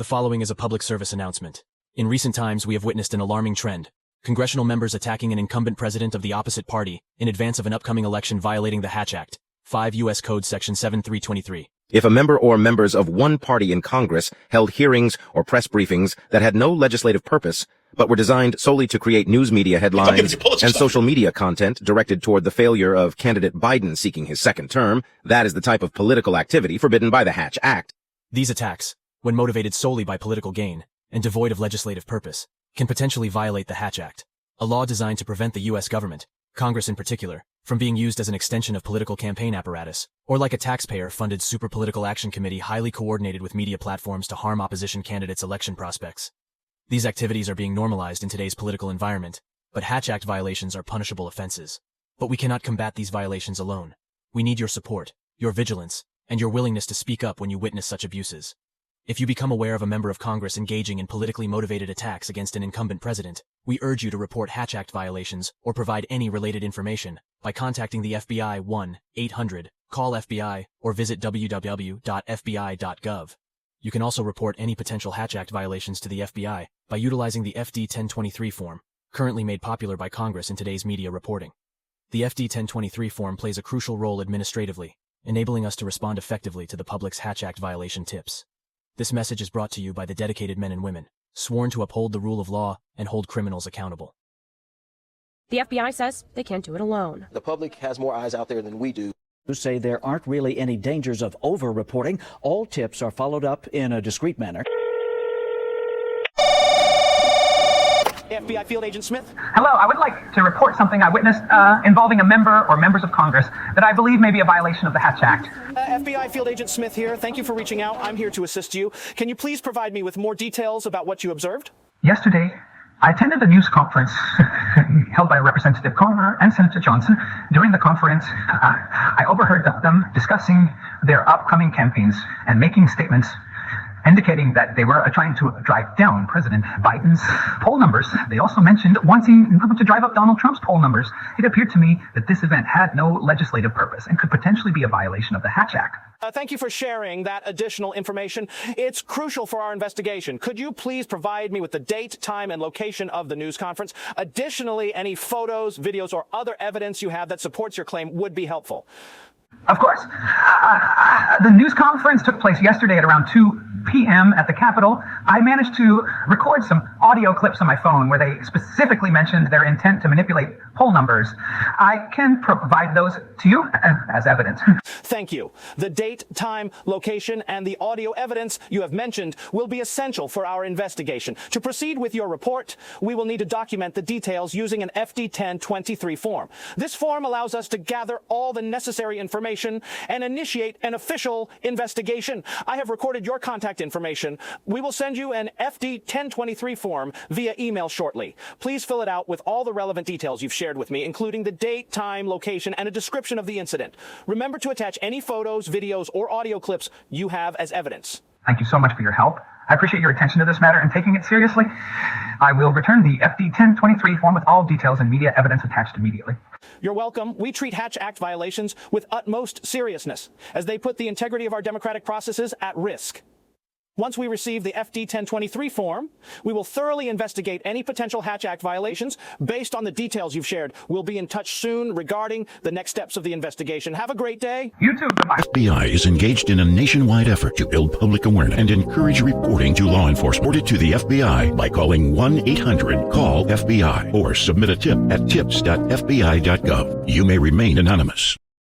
The following is a public service announcement. In recent times, we have witnessed an alarming trend. Congressional members attacking an incumbent president of the opposite party in advance of an upcoming election violating the Hatch Act, 5 U.S. Code Section 7323. If a member or members of one party in Congress held hearings or press briefings that had no legislative purpose, but were designed solely to create news media headlines and social media content directed toward the failure of candidate Biden seeking his second term, that is the type of political activity forbidden by the Hatch Act. These attacks, when motivated solely by political gain and devoid of legislative purpose, can potentially violate the Hatch Act, a law designed to prevent the U.S. government, Congress in particular, from being used as an extension of political campaign apparatus, or like a taxpayer-funded super political action committee highly coordinated with media platforms to harm opposition candidates' election prospects. These activities are being normalized in today's political environment, but Hatch Act violations are punishable offenses. But we cannot combat these violations alone. We need your support, your vigilance, and your willingness to speak up when you witness such abuses. If you become aware of a member of Congress engaging in politically motivated attacks against an incumbent president, we urge you to report Hatch Act violations or provide any related information by contacting the FBI 1-800-CALL-FBI or visit www.fbi.gov. You can also report any potential Hatch Act violations to the FBI by utilizing the FD 1023 form, currently made popular by Congress in today's media reporting. The FD 1023 form plays a crucial role administratively, enabling us to respond effectively to the public's Hatch Act violation tips. This message is brought to you by the dedicated men and women, sworn to uphold the rule of law and hold criminals accountable. The FBI says they can't do it alone. The public has more eyes out there than we do. Who say there aren't really any dangers of over-reporting. All tips are followed up in a discreet manner. FBI Field Agent Smith. Hello, I would like to report something I witnessed involving a member or members of Congress that I believe may be a violation of the Hatch Act. FBI Field Agent Smith here. Thank you for reaching out. I'm here to assist you. Can you please provide me with more details about what you observed? Yesterday, I attended a news conference held by Representative Comer and Senator Johnson. During the conference, I overheard them discussing their upcoming campaigns and making statements indicating that they were trying to drive down President Biden's poll numbers. They also mentioned wanting to drive up Donald Trump's poll numbers. It appeared to me that this event had no legislative purpose and could potentially be a violation of the Hatch Act. Thank you for sharing that additional information. It's crucial for our investigation. Could you please provide me with the date, time, and location of the news conference? Additionally, any photos, videos, or other evidence you have that supports your claim would be helpful. Of course. The news conference took place yesterday at around 2 p.m. at the Capitol. I managed to record some audio clips on my phone where they specifically mentioned their intent to manipulate poll numbers. I can provide those to you as evidence. Thank you. The date, time, location, and the audio evidence you have mentioned will be essential for our investigation. To proceed with your report, we will need to document the details using an FD 1023 form. This form allows us to gather all the necessary information and initiate an official investigation. I have recorded your contact information. We will send you an FD 1023 form via email shortly. Please fill it out with all the relevant details you've shared with me, including the date, time, location, and a description of the incident. Remember to attach any photos, videos, or audio clips you have as evidence. Thank you so much for your help. I appreciate your attention to this matter and taking it seriously. I will return the FD 1023 form with all details and media evidence attached immediately. You're welcome. We treat Hatch Act violations with utmost seriousness, as they put the integrity of our democratic processes at risk. Once we receive the FD 1023 form, we will thoroughly investigate any potential Hatch Act violations based on the details you've shared. We'll be in touch soon regarding the next steps of the investigation. Have a great day. You too. Goodbye. FBI is engaged in a nationwide effort to build public awareness and encourage reporting to law enforcement. Report it to the FBI by calling 1-800-CALL-FBI or submit a tip at tips.fbi.gov. You may remain anonymous.